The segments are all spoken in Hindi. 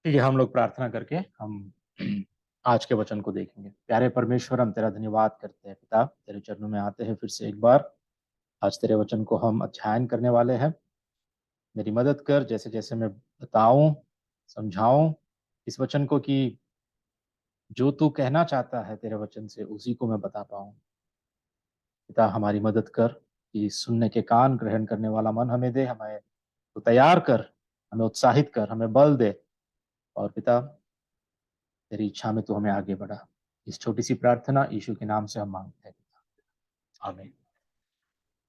ठीक है, हम लोग प्रार्थना करके हम आज के वचन को देखेंगे। प्यारे परमेश्वर, हम तेरा धन्यवाद करते हैं पिता, तेरे चरणों में आते हैं फिर से एक बार। आज तेरे वचन को हम अध्ययन करने वाले हैं। मेरी मदद कर, जैसे जैसे मैं बताऊं, समझाऊं इस वचन को, कि जो तू कहना चाहता है तेरे वचन से उसी को मैं बता पाऊं। पिता, हमारी मदद कर कि सुनने के कान, ग्रहण करने वाला मन हमें दे। हमें तो तैयार कर, हमें उत्साहित कर, हमें बल दे। और पिता, तेरी इच्छा में तू हमें आगे बढ़ा। इस छोटी सी प्रार्थना यीशु के नाम से हम मांगते हैं। आमीन।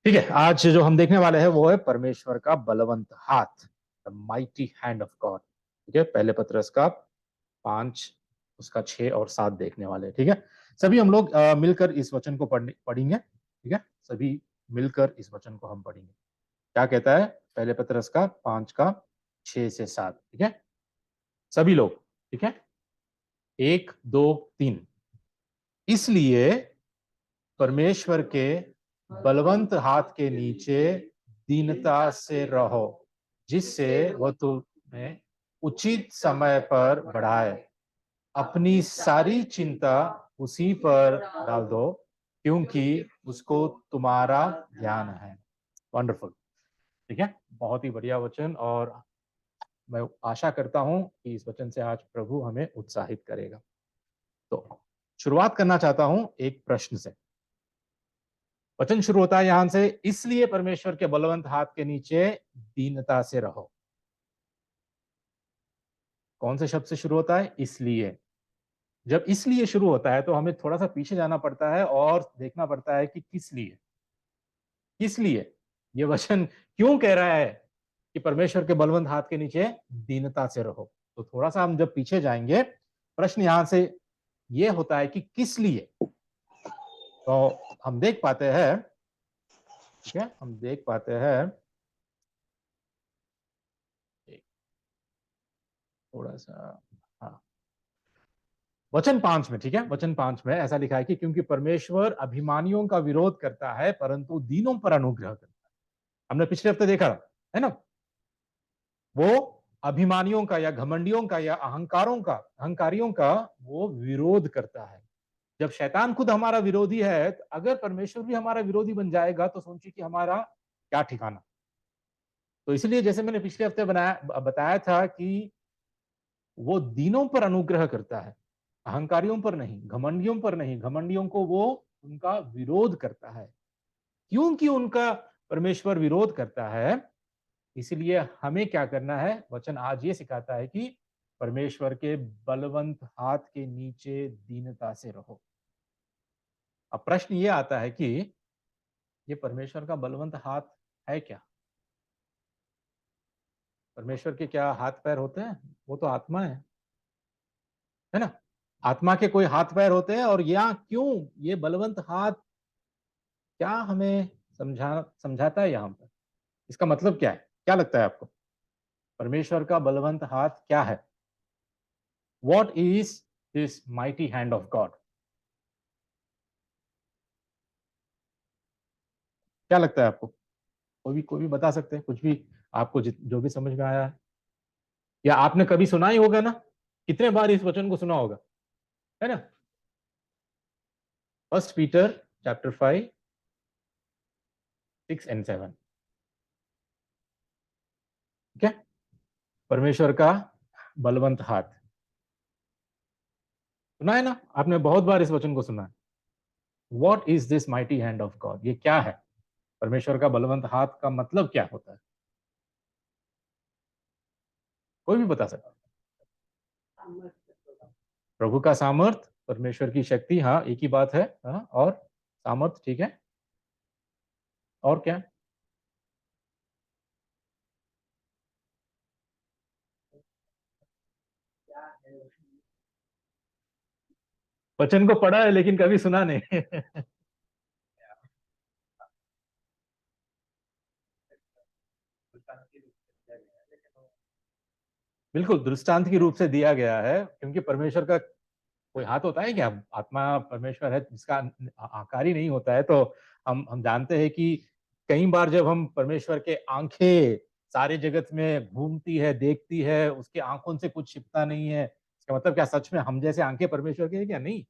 ठीक है, आज जो हम देखने वाले हैं वो है परमेश्वर का बलवंत हाथ, the mighty hand of God. ठीक है, पहले पत्रस का 5, उसका 6 और 7 देखने वाले हैं। ठीक है, सभी हम लोग मिलकर इस वचन को पढ़ेंगे। ठीक है, सभी मिलकर इस वचन को हम पढ़ेंगे। क्या कहता है पहले पत्रस का 5 का 6 से 7? ठीक है, सभी लोग। ठीक है, 1 2 3। इसलिए परमेश्वर के बलवंत हाथ के नीचे दीनता से रहो, जिससे वह तुम्हें उचित समय पर बढ़ाए। अपनी सारी चिंता उसी पर डाल दो, क्योंकि उसको तुम्हारा ध्यान है। वंडरफुल। ठीक है, बहुत ही बढ़िया वचन। और मैं आशा करता हूं कि इस वचन से आज प्रभु हमें उत्साहित करेगा। तो शुरुआत करना चाहता हूं एक प्रश्न से। वचन शुरू होता है यहां से, इसलिए परमेश्वर के बलवंत हाथ के नीचे दीनता से रहो। कौन से शब्द से शुरू होता है? इसलिए। जब इसलिए शुरू होता है तो हमें थोड़ा सा पीछे जाना पड़ता है और देखना पड़ता है कि किस लिए। किस लिए ये वचन क्यों कह रहा है कि परमेश्वर के बलवंत हाथ के नीचे दीनता से रहो? तो थोड़ा सा हम जब पीछे जाएंगे, प्रश्न यहां से ये होता है कि किस लिए। तो हम देख पाते हैं, ठीक है, हम देख पाते हैं थोड़ा सा, हाँ, वचन 5 में। ठीक है, वचन 5 में ऐसा लिखा है कि क्योंकि परमेश्वर अभिमानियों का विरोध करता है परंतु दीनों पर अनुग्रह करता है। हमने पिछले हफ्ते देखा है ना, वो अभिमानियों का या घमंडियों का या अहंकारियों का वो विरोध करता है। जब शैतान खुद हमारा विरोधी है, तो अगर परमेश्वर भी हमारा विरोधी बन जाएगा तो सोचिए कि हमारा क्या ठिकाना। तो इसलिए जैसे मैंने पिछले हफ्ते बताया था कि वो दीनों पर अनुग्रह करता है, अहंकारियों पर नहीं, घमंडियों पर नहीं। घमंडियों को वो उनका विरोध करता है। क्योंकि उनका परमेश्वर विरोध करता है, इसलिए हमें क्या करना है? वचन आज ये सिखाता है कि परमेश्वर के बलवंत हाथ के नीचे दीनता से रहो। अब प्रश्न ये आता है कि ये परमेश्वर का बलवंत हाथ है क्या? परमेश्वर के क्या हाथ पैर होते हैं? वो तो आत्मा है ना? आत्मा के कोई हाथ पैर होते हैं? और या क्यों ये बलवंत हाथ, क्या हमें समझाता है यहां पर? इसका मतलब क्या है? क्या लगता है आपको? परमेश्वर का बलवंत हाथ क्या है? What is this mighty hand of God? क्या लगता है आपको? कोई भी बता सकते हैं कुछ भी, आपको जो भी समझ में आया है, या आपने कभी सुना ही होगा ना। कितने बार इस वचन को सुना होगा, है ना? 1 पीटर चैप्टर 5, 6 एंड 7। ठीक है, परमेश्वर का बलवंत हाथ सुना है ना आपने? बहुत बार इस वचन को सुना है। What is this mighty hand of God? ये क्या है? परमेश्वर का बलवंत हाथ का मतलब क्या होता है? कोई भी बता सकता है। प्रभु का सामर्थ, परमेश्वर की शक्ति, हाँ एक ही बात है। हाँ, और सामर्थ, ठीक है। और क्या? वचन को पढ़ा है लेकिन कभी सुना नहीं। बिल्कुल दृष्टांत के रूप से दिया गया है, क्योंकि परमेश्वर का कोई हाथ होता है क्या? आत्मा परमेश्वर है जिसका आकार ही नहीं होता है। तो हम जानते हैं कि कई बार जब हम परमेश्वर के आंखें सारे जगत में घूमती है, देखती है, उसके आंखों से कुछ छिपता नहीं है। इसका मतलब क्या सच में हम जैसे आंखें परमेश्वर के हैं क्या? नहीं।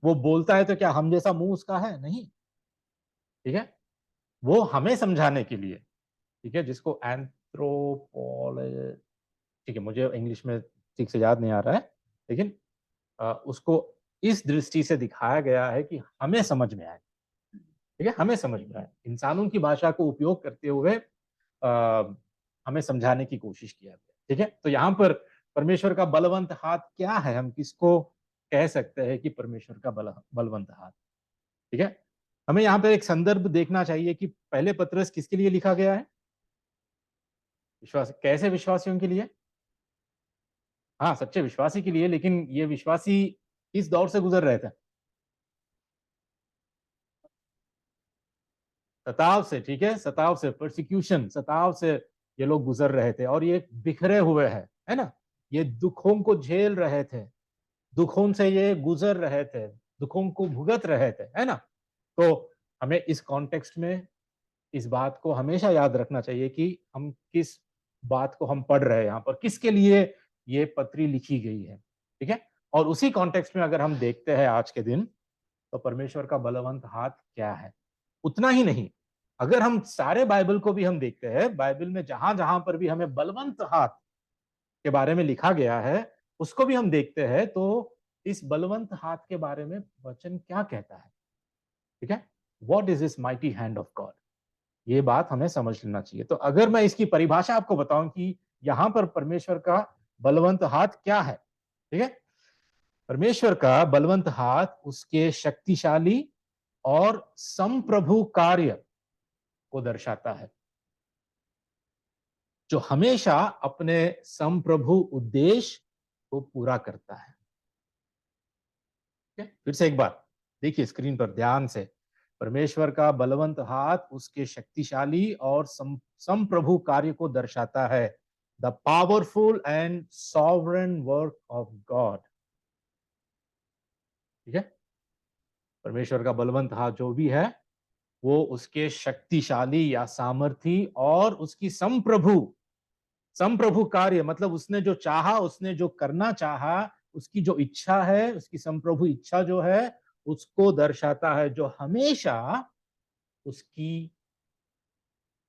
वो बोलता है तो क्या हम जैसा मुंह उसका है? नहीं। ठीक है। वो हमें समझाने के लिए, ठीक है, जिसको एंथ्रोपोल, ठीक है, मुझे इंग्लिश में ठीक से याद नहीं आ रहा है, लेकिन उसको इस दृष्टि से दिखाया गया है कि हमें समझ में आए। ठीक है, हमें समझ में आए, इंसानों की भाषा को उपयोग करते हुए हमें समझाने की कोशिश किया गया। ठीक है, तो यहाँ पर परमेश्वर का बलवंत हाथ क्या है, हम किसको कह सकते हैं कि परमेश्वर का बलवंत हाथ? ठीक है, हमें यहाँ पे एक संदर्भ देखना चाहिए कि पहले पत्रस किसके लिए लिखा गया है? विश्वास, कैसे विश्वासियों के लिए? हाँ, सच्चे विश्वासी के लिए। लेकिन ये विश्वासी इस दौर से गुजर रहे थे, सताव से। ठीक है, सताव से, परसिक्यूशन, सताव से ये लोग गुजर रहे थे, और ये बिखरे हुए हैं, है ना? ये दुखों को झेल रहे थे, दुखों से ये गुजर रहे थे, दुखों को भुगत रहे थे, है ना? तो हमें इस कॉन्टेक्स्ट में इस बात को हमेशा याद रखना चाहिए कि हम किस बात को हम पढ़ रहे हैं, यहाँ पर किसके लिए ये पत्री लिखी गई है। ठीक है, और उसी कॉन्टेक्स्ट में अगर हम देखते हैं आज के दिन, तो परमेश्वर का बलवंत हाथ क्या है? उतना ही नहीं, अगर हम सारे बाइबल को भी हम देखते हैं, बाइबल में जहां जहां पर भी हमें बलवंत हाथ के बारे में लिखा गया है, उसको भी हम देखते हैं, तो इस बलवंत हाथ के बारे में वचन क्या कहता है? ठीक है, what is this mighty hand of God? ये बात हमें समझ लेना चाहिए। तो अगर मैं इसकी परिभाषा आपको बताऊं कि यहां पर परमेश्वर का बलवंत हाथ क्या है, ठीक है, परमेश्वर का बलवंत हाथ उसके शक्तिशाली और संप्रभु कार्य को दर्शाता है, जो हमेशा अपने संप्रभु उद्देश्य को पूरा करता है। फिर से एक बार देखिए स्क्रीन पर ध्यान से, परमेश्वर का बलवंत हाथ उसके शक्तिशाली और संप्रभु कार्य को दर्शाता है। The powerful and sovereign work of God. ठीक है, परमेश्वर का बलवंत हाथ जो भी है, वो उसके शक्तिशाली या सामर्थी और उसकी संप्रभु, संप्रभु कार्य मतलब उसने जो चाहा, उसने जो करना चाहा, उसकी जो इच्छा है, उसकी संप्रभु इच्छा जो है, उसको दर्शाता है, जो हमेशा उसकी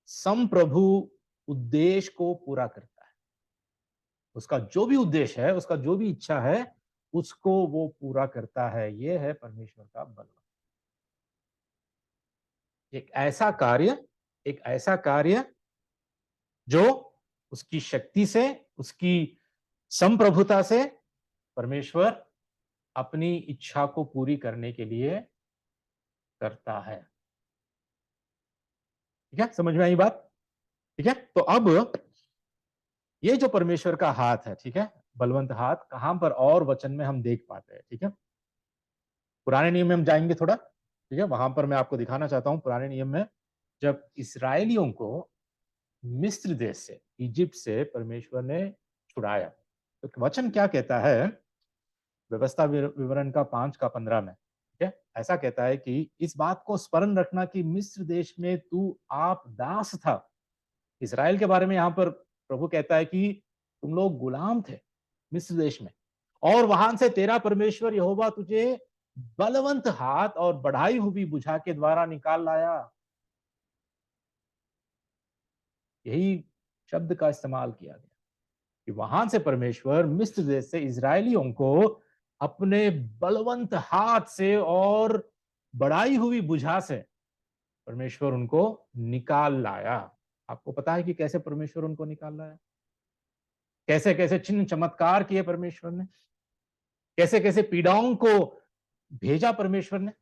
संप्रभु उद्देश्य को पूरा करता है। उसका जो भी उद्देश्य है, उसका जो भी इच्छा है, उसको वो पूरा करता है। ये है परमेश्वर का बल। एक ऐसा कार्य, एक ऐसा कार्य जो उसकी शक्ति से, उसकी संप्रभुता से परमेश्वर अपनी इच्छा को पूरी करने के लिए करता है। ठीक है, समझ में आई बात? ठीक है, तो अब ये जो परमेश्वर का हाथ है, ठीक है, बलवंत हाथ, कहां पर और वचन में हम देख पाते हैं? ठीक है, पुराने नियम में हम जाएंगे थोड़ा, ठीक है, वहां पर मैं आपको दिखाना चाहता हूं पुराने नियम में, जब इसराइलियों को मिस्र देश से, इजिप्ट से परमेश्वर ने छुड़ाया, तो वचन क्या कहता है? व्यवस्था विवरण का 5 का 15 में, ठीक है, ऐसा कहता है कि इस बात को स्मरण रखना कि मिस्र देश में तू आप दास था। इसराइल के बारे में यहाँ पर प्रभु कहता है कि तुम लोग गुलाम थे मिस्र देश में, और वहां से तेरा परमेश्वर यहोवा तुझे बलवंत हाथ और बढ़ाई हुई भुजा के द्वारा निकाल लाया। यही शब्द का इस्तेमाल किया गया कि वहां से परमेश्वर मिस्र देश से इसराइलियों को अपने बलवंत हाथ से और बढ़ाई हुई भुजा से परमेश्वर उनको निकाल लाया। आपको पता है कि कैसे परमेश्वर उनको निकाल लाया? कैसे कैसे चिन्ह चमत्कार किए परमेश्वर ने, कैसे कैसे पीड़ाओं को भेजा परमेश्वर ने,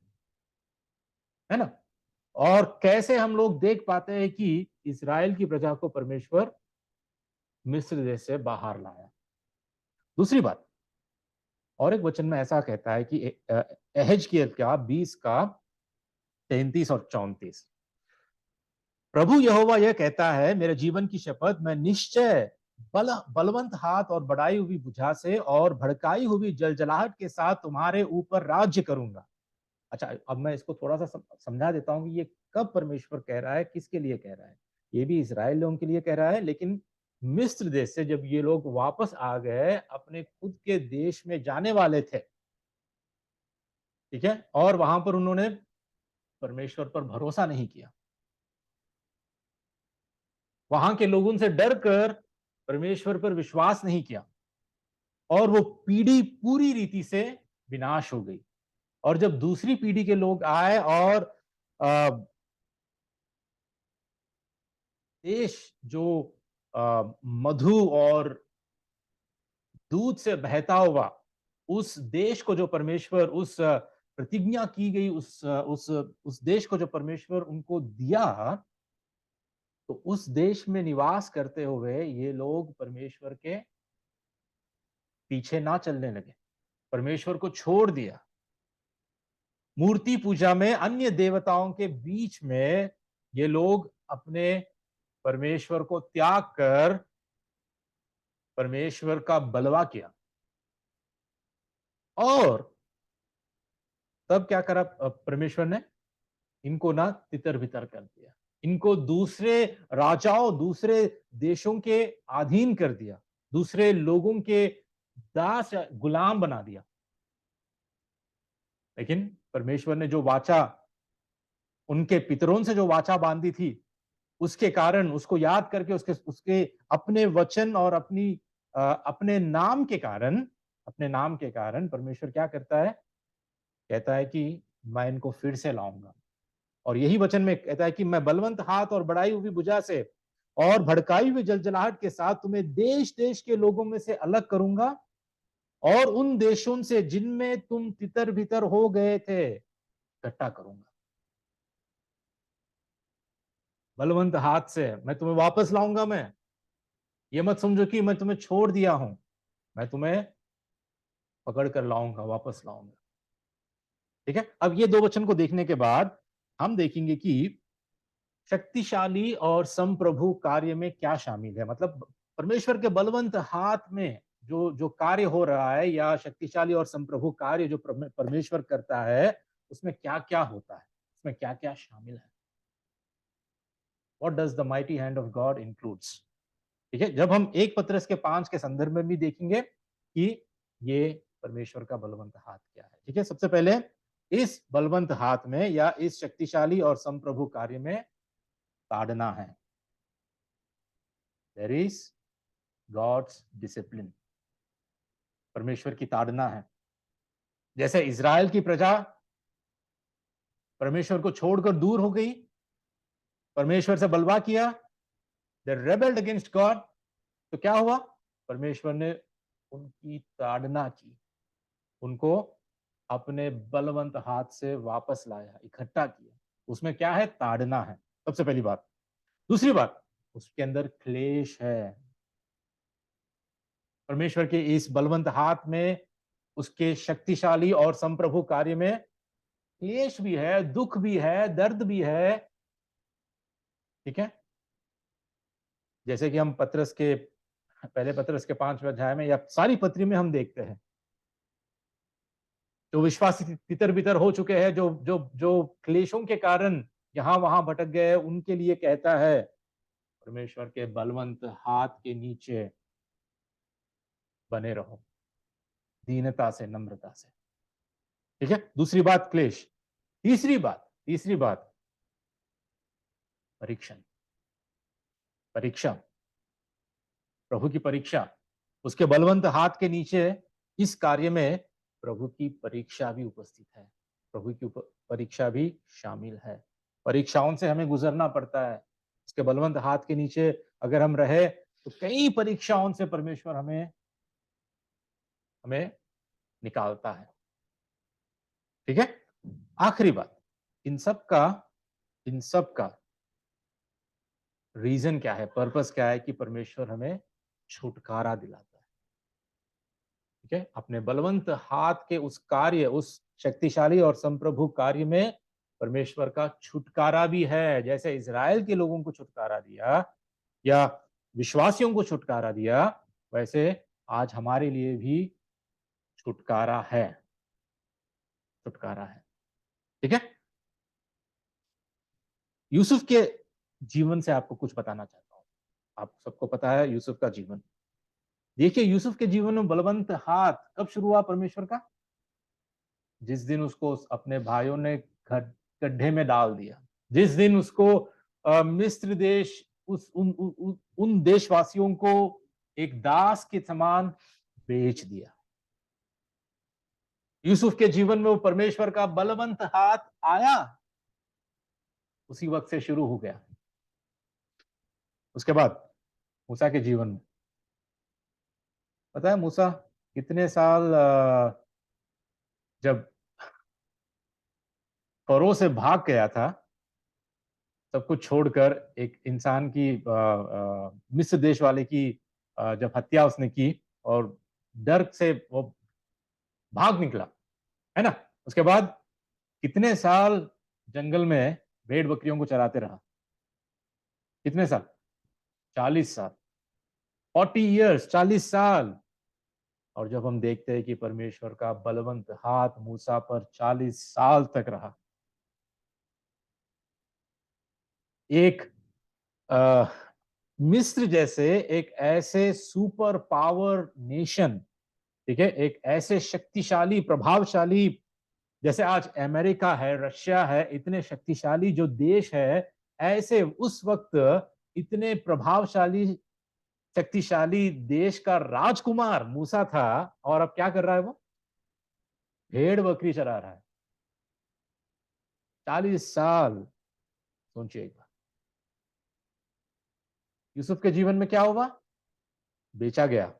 है ना? और कैसे हम लोग देख पाते हैं कि इस्राएल की प्रजा को परमेश्वर मिस्र देश से बाहर लाया। दूसरी बात, और एक वचन में ऐसा कहता है कि एहेजकेल का 20 का 33 और 34, प्रभु यहोवा यह कहता है, मेरे जीवन की शपथ, मैं निश्चय बलवंत हाथ और बढ़ाई हुई भुजा से और भड़काई हुई जलजलाहट के साथ तुम्हारे ऊपर राज्य करूंगा। अच्छा, अब मैं इसको थोड़ा सा समझा देता हूं कि ये कब परमेश्वर कह रहा है, किसके लिए कह रहा है। ये भी इजराइल लोगों के लिए कह रहा है, लेकिन मिस्र देश से जब ये लोग वापस आ गए, अपने खुद के देश में जाने वाले थे, ठीक है, और वहां पर उन्होंने परमेश्वर पर भरोसा नहीं किया, वहां के लोगों से डर कर परमेश्वर पर विश्वास नहीं किया, और वो पीढ़ी पूरी रीति से विनाश हो गई। और जब दूसरी पीढ़ी के लोग आए और देश जो मधु और दूध से बहता हुआ उस देश को जो परमेश्वर, उस प्रतिज्ञा की गई उस देश को जो परमेश्वर उनको दिया, तो उस देश में निवास करते हुए ये लोग परमेश्वर के पीछे ना चलने लगे, परमेश्वर को छोड़ दिया, मूर्ति पूजा में, अन्य देवताओं के बीच में ये लोग अपने परमेश्वर को त्याग कर परमेश्वर का बलवा किया। और तब क्या करा परमेश्वर ने? इनको ना तितर बितर कर दिया, इनको दूसरे राजाओं, दूसरे देशों के अधीन कर दिया, दूसरे लोगों के दास गुलाम बना दिया। लेकिन परमेश्वर ने जो वाचा उनके पितरों से जो वाचा बांधी थी, उसके कारण, उसको याद करके, उसके उसके अपने वचन और अपने नाम के कारण, अपने नाम के कारण परमेश्वर क्या करता है? कहता है कि मैं इनको फिर से लाऊंगा। और यही वचन में कहता है कि मैं बलवंत हाथ और बढ़ाई हुई भुजा से और भड़काई हुई जलजलाहट के साथ तुम्हें देश देश के लोगों में से अलग करूंगा, और उन देशों से जिनमें तुम तितर बितर हो गए थे इकट्ठा करूंगा। बलवंत हाथ से मैं तुम्हें वापस लाऊंगा। मैं ये मत समझो कि मैं तुम्हें छोड़ दिया हूं, मैं तुम्हें पकड़ कर लाऊंगा, वापस लाऊंगा। ठीक है, अब ये दो वचन को देखने के बाद हम देखेंगे कि शक्तिशाली और संप्रभु कार्य में क्या शामिल है। मतलब परमेश्वर के बलवंत हाथ में जो जो कार्य हो रहा है, या शक्तिशाली और संप्रभु कार्य जो परमेश्वर करता है, उसमें क्या क्या होता है, उसमें क्या क्या शामिल है। What does the mighty hand of God includes. ठीक है, जब हम 1 पत्रस के 5 के संदर्भ में भी देखेंगे कि ये परमेश्वर का बलवंत हाथ क्या है। ठीक है, सबसे पहले इस बलवंत हाथ में या इस शक्तिशाली और संप्रभु कार्य में ताड़ना है। देयर इज गॉड्स डिसिप्लिन, परमेश्वर की ताड़ना है। जैसे इज़राइल की प्रजा परमेश्वर को छोड़कर दूर हो गई, परमेश्वर से बलवा किया, दे रेबेल्ड अगेंस्ट गॉड, तो क्या हुआ? परमेश्वर ने उनकी ताड़ना की, उनको अपने बलवंत हाथ से वापस लाया, इकट्ठा किया। उसमें क्या है? ताड़ना है, सबसे पहली बात। दूसरी बात, उसके अंदर क्लेश है। परमेश्वर के इस बलवंत हाथ में, उसके शक्तिशाली और संप्रभु कार्य में क्लेश भी है, दुख भी है, दर्द भी है। ठीक है, जैसे कि हम पत्रस के पहले पत्रस के 5वें अध्याय में या सारी पत्री में हम देखते हैं, जो विश्वासी तितर बितर हो चुके हैं, जो जो जो क्लेशों के कारण यहां वहां भटक गए, उनके लिए कहता है परमेश्वर के बलवंत हाथ के नीचे बने रहो, दीनता से, नम्रता से। ठीक है, दूसरी बात क्लेश। तीसरी बात परीक्षण, परीक्षा, प्रभु की परीक्षा। उसके बलवंत हाथ के नीचे इस कार्य में प्रभु की परीक्षा भी उपस्थित है, प्रभु की परीक्षा भी शामिल है। परीक्षाओं से हमें गुजरना पड़ता है। उसके बलवंत हाथ के नीचे अगर हम रहे, तो कई परीक्षाओं से परमेश्वर हमें हमें निकालता है। ठीक है, आखिरी बात, इन सब का इन सब का रीजन क्या है, पर्पस क्या है? कि परमेश्वर हमें छुटकारा दिलाता है। ठीक है, अपने बलवंत हाथ के उस कार्य, उस शक्तिशाली और संप्रभु कार्य में परमेश्वर का छुटकारा भी है। जैसे इज़राइल के लोगों को छुटकारा दिया या विश्वासियों को छुटकारा दिया, वैसे आज हमारे लिए भी छुटकारा है, छुटकारा है। ठीक है, यूसुफ के जीवन से आपको कुछ बताना चाहता हूँ। आप सबको पता है यूसुफ का जीवन। देखिए यूसुफ के जीवन में बलवंत हाथ कब शुरू हुआ परमेश्वर का? जिस दिन उसको अपने भाइयों ने गड्ढे में डाल दिया, जिस दिन उसको मिस्र देश उन देशवासियों को एक दास के समान बेच दिया। यूसुफ के जीवन में वो परमेश्वर का बलवंत हाथ आया, उसी वक्त से शुरू हो गया। उसके बाद मूसा के जीवन में पता है मूसा कितने साल जब फरो से भाग गया था, सब कुछ छोड़कर एक इंसान की मिस्र देश वाले की जब हत्या उसने की और डर से वो भाग निकला, है ना? उसके बाद कितने साल जंगल में भेड़ बकरियों को चराते रहा? कितने साल? 40 साल। 40 years, 40 साल। और जब हम देखते हैं कि परमेश्वर का बलवंत हाथ मूसा पर 40 साल तक रहा, एक आ, मिस्र जैसे एक ऐसे सुपर पावर नेशन, ठीक है, एक ऐसे शक्तिशाली प्रभावशाली, जैसे आज अमेरिका है, रशिया है, इतने शक्तिशाली जो देश है, ऐसे उस वक्त इतने प्रभावशाली शक्तिशाली देश का राजकुमार मूसा था। और अब क्या कर रहा है वो? भेड़ बकरी चरा रहा है। 40 साल। सोचिए एक बार, यूसुफ के जीवन में क्या हुआ? बेचा गया,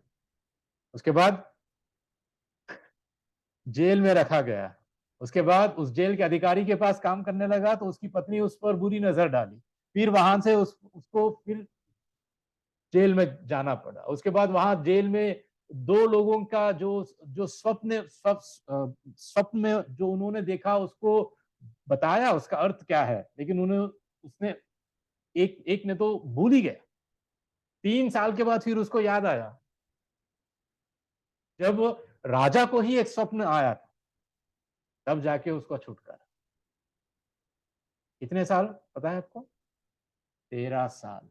उसके बाद जेल में रखा गया, उसके बाद उस जेल के अधिकारी के पास काम करने लगा तो उसकी पत्नी उस पर बुरी नजर डाली, फिर वहां से उसको फिर जेल में जाना पड़ा। उसके बाद वहां जेल में दो लोगों का जो जो स्वप्न में जो उन्होंने देखा उसको बताया उसका अर्थ क्या है, लेकिन उन्हें उसने एक एक ने तो भूल ही गया। 3 साल के बाद फिर उसको याद आया जब राजा को ही एक स्वप्न आया था, तब जाके उसको छुटकारा। कितने साल पता है आपको? 13 साल।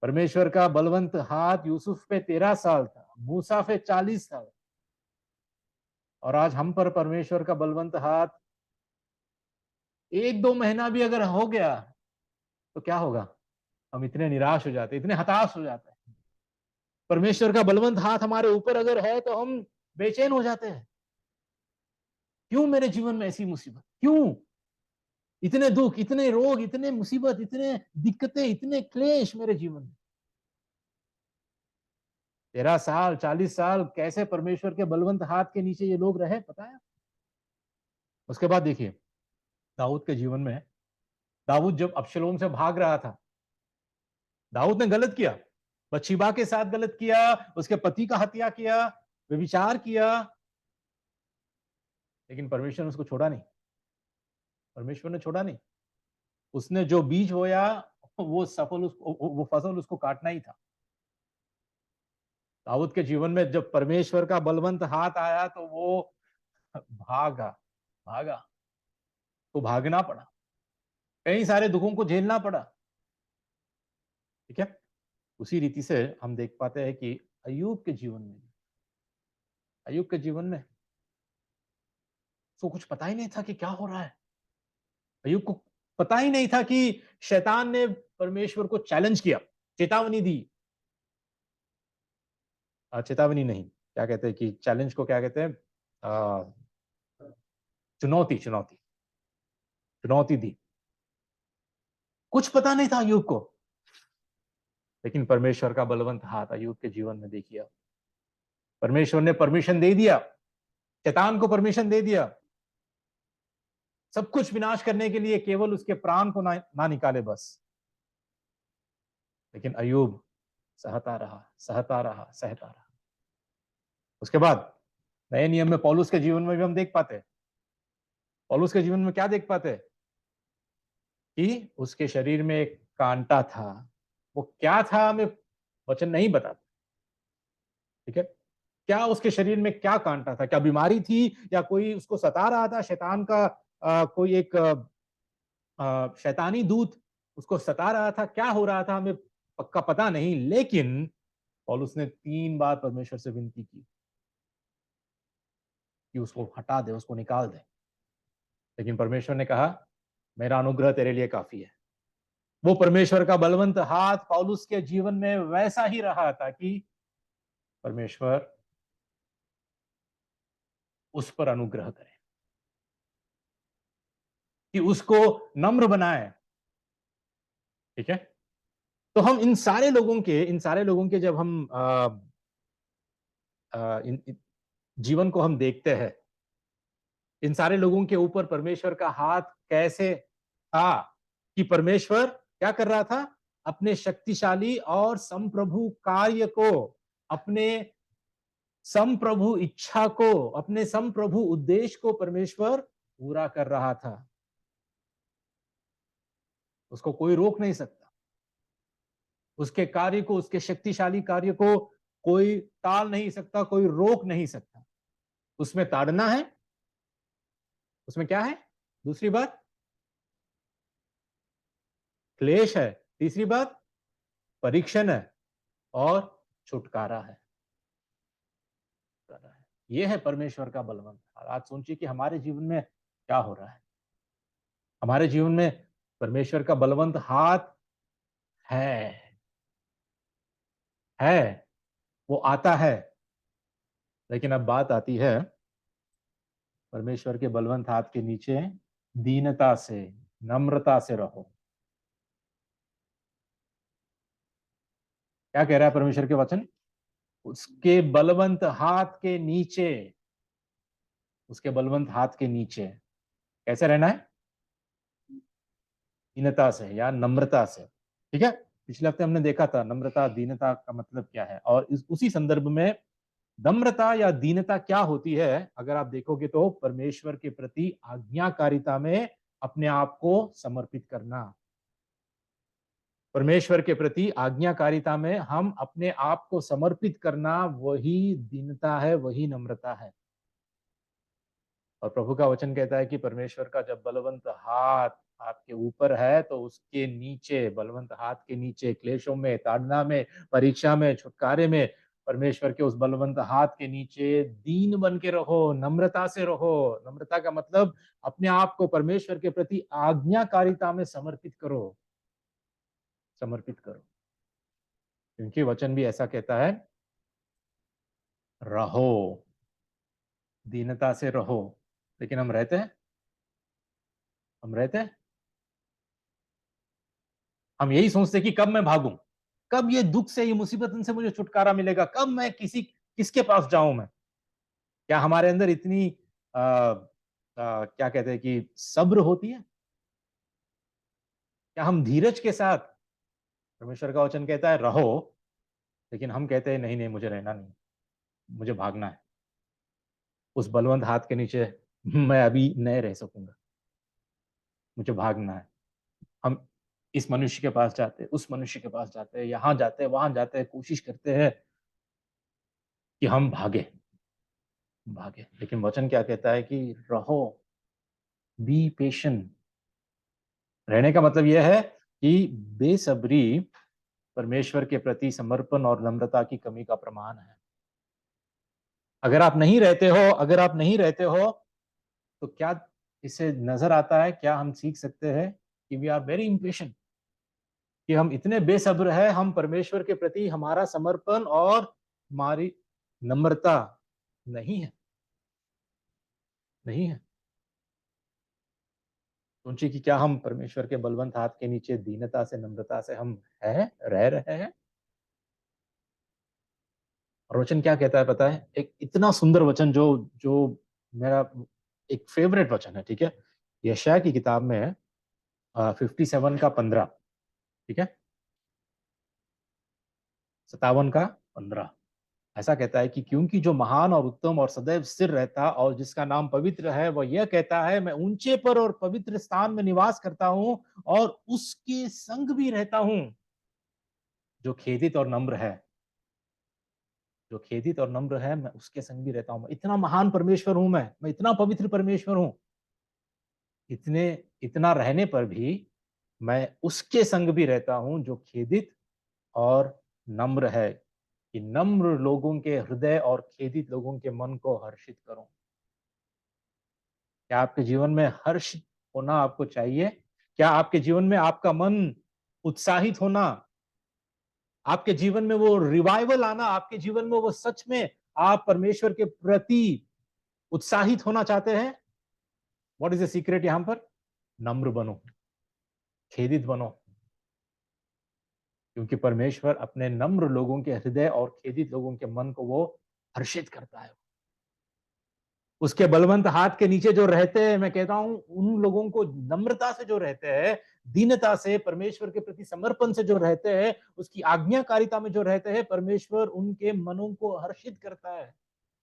परमेश्वर का बलवंत हाथ यूसुफ पे 13 साल था, मूसा पे 40 साल। और आज हम पर परमेश्वर का बलवंत हाथ 1-2 महीना भी अगर हो गया तो क्या होगा? हम इतने निराश हो जाते, इतने हताश हो जाते हैं। परमेश्वर का बलवंत हाथ हमारे ऊपर अगर है तो हम बेचैन हो जाते हैं। क्यों मेरे जीवन में ऐसी मुसीबत? क्यों इतने दुख, इतने रोग, इतने मुसीबत, इतने दिक्कतें, इतने क्लेश मेरे जीवन में? 13 साल, 40 साल कैसे परमेश्वर के बलवंत हाथ के नीचे ये लोग रहे, पता है? उसके बाद देखिए दाऊद के जीवन में, दाऊद जब अबशलोम से भाग रहा था, दाऊद ने गलत किया, बत्शीबा के साथ गलत किया, उसके पति का हत्या किया, व्यभिचार किया, लेकिन परमेश्वर ने उसको छोड़ा नहीं। परमेश्वर ने छोड़ा नहीं। उसने जो बीज बोया वो सफल उसको वो फसल उसको काटना ही था। दाऊद के जीवन में जब परमेश्वर का बलवंत हाथ आया तो वो भागा, भागा, तो भागना पड़ा, कई सारे दुखों को झेलना पड़ा, ठीक है। उसी रीति से हम देख पाते हैं कि अय्यूब के जीवन में, अय्यूब के जीवन में उसको कुछ पता ही नहीं था कि क्या हो रहा है। अय्यूब को पता ही नहीं था कि शैतान ने परमेश्वर को चैलेंज किया, चेतावनी दी। चेतावनी नहीं, क्या कहते हैं कि चैलेंज को क्या कहते हैं? चुनौती, चुनौती, चुनौती दी। कुछ पता नहीं था अय्यूब को, लेकिन परमेश्वर का बलवंत हाथ अय्यूब के जीवन में देखिए। परमेश्वर ने परमिशन दे दिया, शैतान को परमिशन दे दिया, सब कुछ विनाश करने के लिए, केवल उसके प्राण को ना निकाले बस। लेकिन अय्यूब सहता रहा, सहता रहा, सहता रहा। उसके बाद नए नियम में पौलुस के जीवन में भी हम देख पाते हैं। पौलुस के जीवन में क्या देख पाते हैं? कि उसके शरीर में एक कांटा था। वो क्या था हमें वचन नहीं बताता, ठीक है। क्या उसके शरीर में क्या कांटा था? क्या बीमारी थी या कोई उसको सता रहा था? शैतान का कोई एक शैतानी दूत उसको सता रहा था, क्या हो रहा था हमें पक्का पता नहीं, लेकिन पौलुस ने 3 बार परमेश्वर से विनती की कि उसको हटा दे, उसको निकाल दे। लेकिन परमेश्वर ने कहा, मेरा अनुग्रह तेरे लिए काफी है। वो परमेश्वर का बलवंत हाथ पौलुस के जीवन में वैसा ही रहा था कि परमेश्वर उस पर अनुग्रह करे, कि उसको नम्र बनाए। ठीक है। तो हम इन सारे लोगों के जब हम इन जीवन को हम देखते हैं, इन सारे लोगों के ऊपर परमेश्वर का हाथ कैसे था, कि परमेश्वर क्या कर रहा था, अपने शक्तिशाली और संप्रभु कार्य को, अपने संप्रभु इच्छा को, अपने संप्रभु उद्देश्य को परमेश्वर पूरा कर रहा था। उसको कोई रोक नहीं सकता। उसके कार्य को, उसके शक्तिशाली कार्य को कोई टाल नहीं सकता, कोई रोक नहीं सकता। उसमें ताड़ना है, उसमें क्या है, दूसरी बात क्लेश है, तीसरी बात परीक्षण है, और छुटकारा है। ये है परमेश्वर का बलवंत हाथ। आज सोचिए कि हमारे जीवन में क्या हो रहा है। हमारे जीवन में परमेश्वर का बलवंत हाथ है है वो आता है। लेकिन अब बात आती है, परमेश्वर के बलवंत हाथ के नीचे दीनता से, नम्रता से रहो। क्या कह रहा है परमेश्वर के वचन, उसके बलवंत हाथ के नीचे, उसके बलवंत हाथ के नीचे कैसे रहना है, दीनता से या नम्रता से। ठीक है। पिछले हफ्ते हमने देखा था नम्रता दीनता का मतलब क्या है, और उसी संदर्भ में नम्रता या दीनता क्या होती है, अगर आप देखोगे तो परमेश्वर के प्रति आज्ञाकारिता में अपने आप को समर्पित करना। परमेश्वर के प्रति आज्ञाकारिता में हम अपने आप को समर्पित करना, वही दीनता है, वही नम्रता है। और प्रभु का वचन कहता है कि परमेश्वर का जब बलवंत हाथ आपके ऊपर है, तो उसके नीचे, बलवंत हाथ के नीचे, क्लेशों में, ताड़ना में, परीक्षा में, छुटकारे में, परमेश्वर के उस बलवंत हाथ के नीचे दीन बन के रहो, नम्रता से रहो। नम्रता का मतलब अपने आप को परमेश्वर के प्रति आज्ञाकारिता में समर्पित करो, समर्पित करो। क्योंकि वचन भी ऐसा कहता है, रहो, दीनता से रहो। लेकिन हम रहते हैं, हम रहते हैं, हम यही सोचते हैं कि कब मैं भागूं, कब ये दुख से, ये मुसीबत से मुझे छुटकारा मिलेगा, कब मैं किसके पास जाऊं मैं। क्या हमारे अंदर इतनी क्या कहते हैं कि सब्र होती है? क्या हम धीरज के साथ, परमेश्वर का वचन कहता है रहो, लेकिन हम कहते हैं नहीं नहीं, मुझे रहना नहीं, मुझे भागना है उस बलवंत हाथ के नीचे, मैं अभी नहीं रह सकूंगा, मुझे भागना है। हम इस मनुष्य के पास जाते हैं, उस मनुष्य के पास जाते हैं, यहां जाते हैं, वहां जाते हैं, कोशिश करते हैं कि हम भागे, भागे। लेकिन वचन क्या कहता है कि रहो, बी पेशेंट। रहने का मतलब यह है कि बेसब्री परमेश्वर के प्रति समर्पण और नम्रता की कमी का प्रमाण है। अगर आप नहीं रहते हो, अगर आप नहीं रहते हो, तो क्या इससे नजर आता है, क्या हम सीख सकते हैं कि वी आर वेरी इम्पेशेंट, कि हम इतने बेसब्र है, हम परमेश्वर के प्रति हमारा समर्पण और हमारी नम्रता नहीं है, नहीं है। सोचिए कि क्या हम परमेश्वर के बलवंत हाथ के नीचे दीनता से, नम्रता से हम है, रह रहे हैं? और वचन क्या कहता है पता है, एक इतना सुंदर वचन जो जो मेरा एक फेवरेट वचन है। ठीक है। यशायाह की किताब में है 57 का 15। ठीक है। 57 का 15 ऐसा कहता है कि क्योंकि जो महान और उत्तम और सदैव स्थिर रहता और जिसका नाम पवित्र है, वह यह कहता है, मैं ऊंचे पर और पवित्र स्थान में निवास करता हूं और उसके संग भी रहता हूं जो खेदित और नम्र है। जो खेदित और नम्र है, मैं उसके संग भी रहता हूं। मैं इतना महान परमेश्वर हूं, मैं इतना पवित्र परमेश्वर हूं। इतने इतना रहने पर भी मैं उसके संग भी रहता हूं जो खेदित और नम्र है, कि नम्र लोगों के हृदय और खेदित लोगों के मन को हर्षित करूं। क्या आपके जीवन में हर्ष होना आपको चाहिए? क्या आपके जीवन में आपका मन उत्साहित होना, आपके जीवन में वो रिवाइवल आना, आपके जीवन में वो सच में आप परमेश्वर के प्रति उत्साहित होना चाहते हैं? What is the secret? यहां पर नम्र बनो, खेदित बनो, क्योंकि परमेश्वर अपने नम्र लोगों के हृदय और खेदित लोगों के मन को वो हर्षित करता है। उसके बलवंत हाथ के नीचे जो रहते हैं, मैं कहता हूं उन लोगों को, नम्रता से जो रहते हैं, दीनता से, परमेश्वर के प्रति समर्पण से जो रहते हैं, उसकी आज्ञाकारिता में जो रहते हैं, परमेश्वर उनके मनों को हर्षित करता है,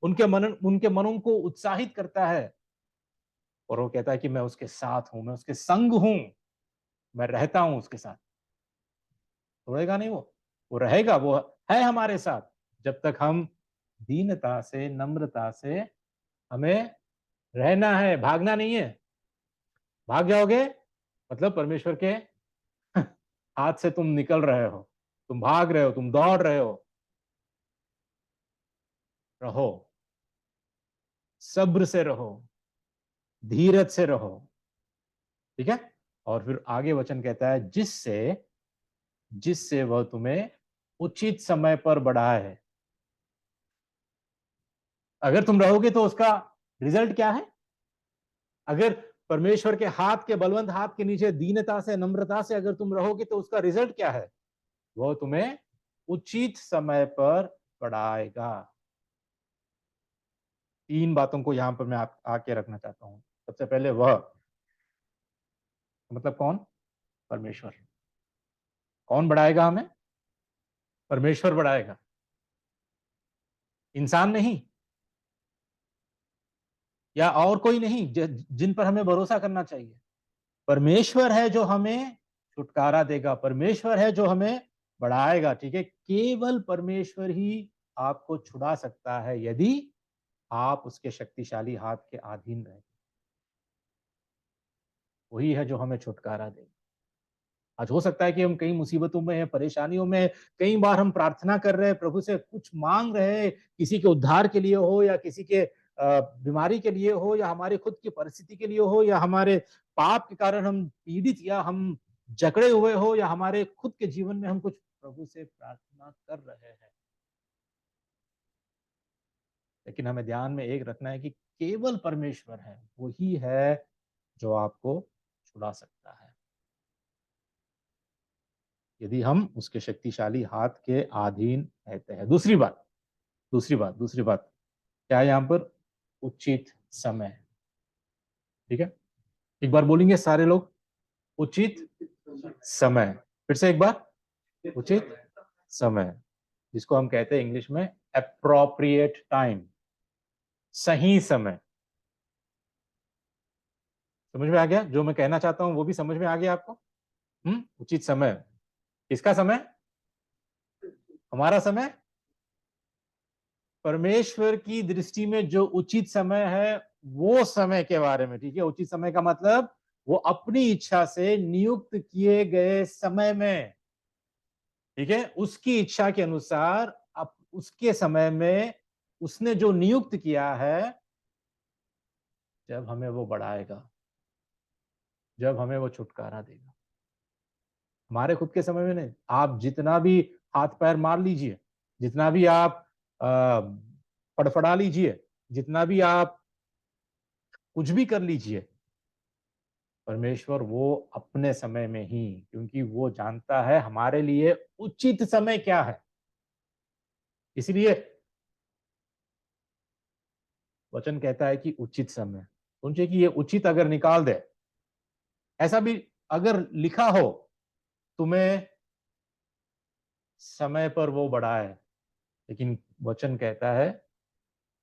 उनके मनों को उत्साहित करता है। और वो कहता है कि मैं उसके साथ हूं, मैं उसके संग हूं, मैं रहता हूं उसके साथ। छोड़ेगा नहीं वो रहेगा, वो है हमारे साथ जब तक हम दीनता से, नम्रता से, हमें रहना है, भागना नहीं है। भाग जाओगे मतलब परमेश्वर के हाथ से तुम निकल रहे हो, तुम भाग रहे हो, तुम दौड़ रहे हो। रहो, सब्र से रहो, धीरज से रहो, ठीक है। और फिर आगे वचन कहता है, जिससे जिससे वह तुम्हें उचित समय पर बढ़ाए। अगर तुम रहोगे तो उसका रिजल्ट क्या है? अगर परमेश्वर के हाथ के, बलवंत हाथ के नीचे दीनता से, नम्रता से अगर तुम रहोगे तो उसका रिजल्ट क्या है? वो तुम्हें उचित समय पर बढ़ाएगा। तीन बातों को यहां पर मैं आके रखना चाहता हूं। सबसे पहले वह, मतलब कौन? परमेश्वर। कौन बढ़ाएगा हमें? परमेश्वर बढ़ाएगा, इंसान नहीं, या और कोई नहीं जिन पर हमें भरोसा करना चाहिए। परमेश्वर है जो हमें छुटकारा देगा, परमेश्वर है जो हमें बढ़ाएगा, ठीक है। केवल परमेश्वर ही आपको छुड़ा सकता है यदि आप उसके शक्तिशाली हाथ के अधीन रहे। वही है जो हमें छुटकारा देगा। आज हो सकता है कि हम कई मुसीबतों में हैं, परेशानियों में, कई बार हम प्रार्थना कर रहे हैं, प्रभु से कुछ मांग रहे हैं, किसी के उद्धार के लिए हो, या किसी के बीमारी के लिए हो, या हमारे खुद की परिस्थिति के लिए हो, या हमारे पाप के कारण हम पीड़ित या हम जकड़े हुए हो, या हमारे खुद के जीवन में हम कुछ प्रभु से प्रार्थना कर रहे हैं। लेकिन हमें ध्यान में एक रखना है कि केवल परमेश्वर है, वही है जो आपको छुड़ा सकता है यदि हम उसके शक्तिशाली हाथ के अधीन रहते हैं। दूसरी बात क्या है यहां पर? उचित समय, ठीक है। एक बार बोलेंगे सारे लोग, उचित समय। फिर से एक बार, उचित समय, जिसको हम कहते हैं इंग्लिश में अप्रोप्रिएट टाइम, सही समय। समझ में आ गया जो मैं कहना चाहता हूं? वो भी समझ में आ गया आपको? उचित समय। किसका समय? हमारा समय। परमेश्वर की दृष्टि में जो उचित समय है, वो समय के बारे में, ठीक है। उचित समय का मतलब वो अपनी इच्छा से नियुक्त किए गए समय में, ठीक है, उसकी इच्छा के अनुसार, अब उसके समय में उसने जो नियुक्त किया है, जब हमें वो बढ़ाएगा, जब हमें वो छुटकारा देगा। हमारे खुद के समय में नहीं। आप जितना भी हाथ पैर मार लीजिए, जितना भी आप फड़फड़ा लीजिए, जितना भी आप कुछ भी कर लीजिए, परमेश्वर वो अपने समय में ही, क्योंकि वो जानता है हमारे लिए उचित समय क्या है। इसलिए वचन कहता है कि उचित समय। सोचिए कि ये उचित अगर निकाल दे, ऐसा भी अगर लिखा हो, तुम्हें समय पर वो बढ़ाए, लेकिन वचन कहता है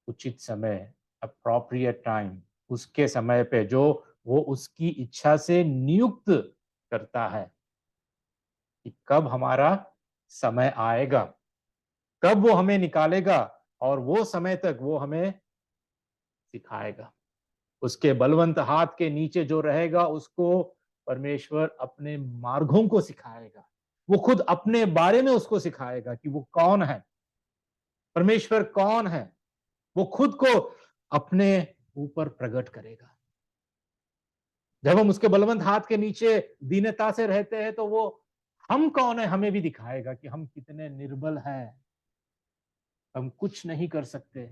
उचित समय, अप्रोप्रिएट टाइम, उसके समय पे जो वो उसकी इच्छा से नियुक्त करता है कि कब हमारा समय आएगा, कब वो हमें निकालेगा, और वो समय तक वो हमें सिखाएगा। उसके बलवंत हाथ के नीचे जो रहेगा, उसको परमेश्वर अपने मार्गों को सिखाएगा, वो खुद अपने बारे में उसको सिखाएगा कि वो कौन है, परमेश्वर कौन है, वो खुद को अपने ऊपर प्रकट करेगा। जब हम उसके बलवंत हाथ के नीचे दीनता से रहते हैं तो वो हम कौन है हमें भी दिखाएगा कि हम कितने निर्बल हैं, हम कुछ नहीं कर सकते।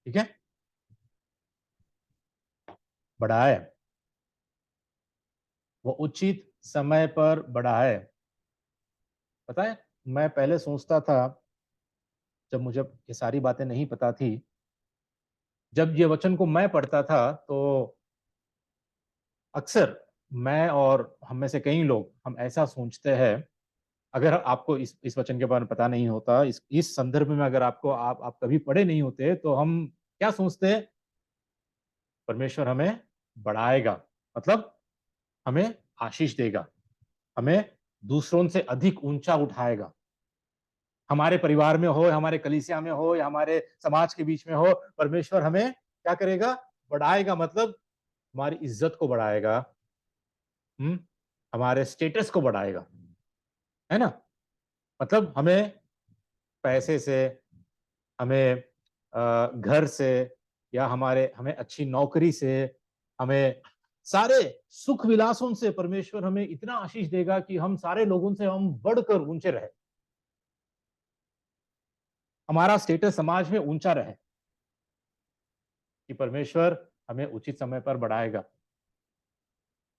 ठीक है, बढ़ाए, वो उचित समय पर बढ़ाए। पता है, मैं पहले सोचता था, जब मुझे ये सारी बातें नहीं पता थी, जब ये वचन को मैं पढ़ता था तो अक्सर मैं और हम में से कई लोग हम ऐसा सोचते हैं, अगर आपको इस वचन के बारे में पता नहीं होता, इस संदर्भ में अगर आपको आप कभी पढ़े नहीं होते, तो हम क्या सोचते हैं, परमेश्वर हमें बढ़ाएगा, मतलब हमें आशीष देगा, हमें दूसरों से अधिक ऊंचा उठाएगा। हमारे परिवार में हो, हमारे कलीसिया में हो, या हमारे समाज के बीच में हो, परमेश्वर हमें क्या करेगा, बढ़ाएगा, मतलब हमारी इज्जत को बढ़ाएगा, हमारे स्टेटस को बढ़ाएगा, है ना। मतलब हमें पैसे से, हमें घर से, या हमें अच्छी नौकरी से, हमें सारे सुख विलासों से परमेश्वर हमें इतना आशीष देगा कि हम सारे लोगों से हम बढ़कर ऊंचे रहे, हमारा स्टेटस समाज में ऊंचा रहे, कि परमेश्वर हमें उचित समय पर बढ़ाएगा।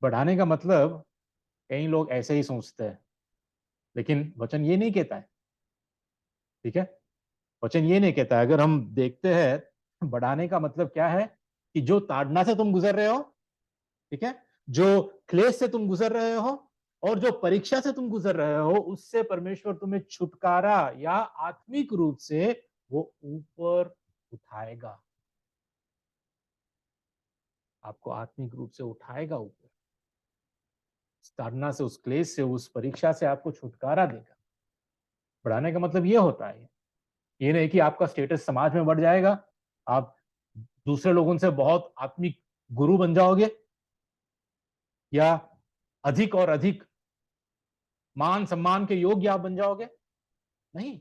बढ़ाने का मतलब कई लोग ऐसे ही सोचते हैं, लेकिन वचन ये नहीं कहता है। ठीक है, वचन ये नहीं कहता है। अगर हम देखते हैं बढ़ाने का मतलब क्या है, कि जो ताड़ना से तुम गुजर रहे हो, ठीक है, जो क्लेश से तुम गुजर रहे हो, और जो परीक्षा से तुम गुजर रहे हो, उससे परमेश्वर तुम्हें छुटकारा या आत्मिक रूप से वो ऊपर उठाएगा, आपको आत्मिक रूप से उठाएगा ऊपर, उस ताड़ना से, उस क्लेश से, उस परीक्षा से आपको छुटकारा देगा। बढ़ाने का मतलब ये होता है, ये नहीं कि आपका स्टेटस समाज में बढ़ जाएगा, आप दूसरे लोगों से बहुत आत्मिक गुरु बन जाओगे, या अधिक और अधिक मान सम्मान के योग्य आप बन जाओगे। नहीं,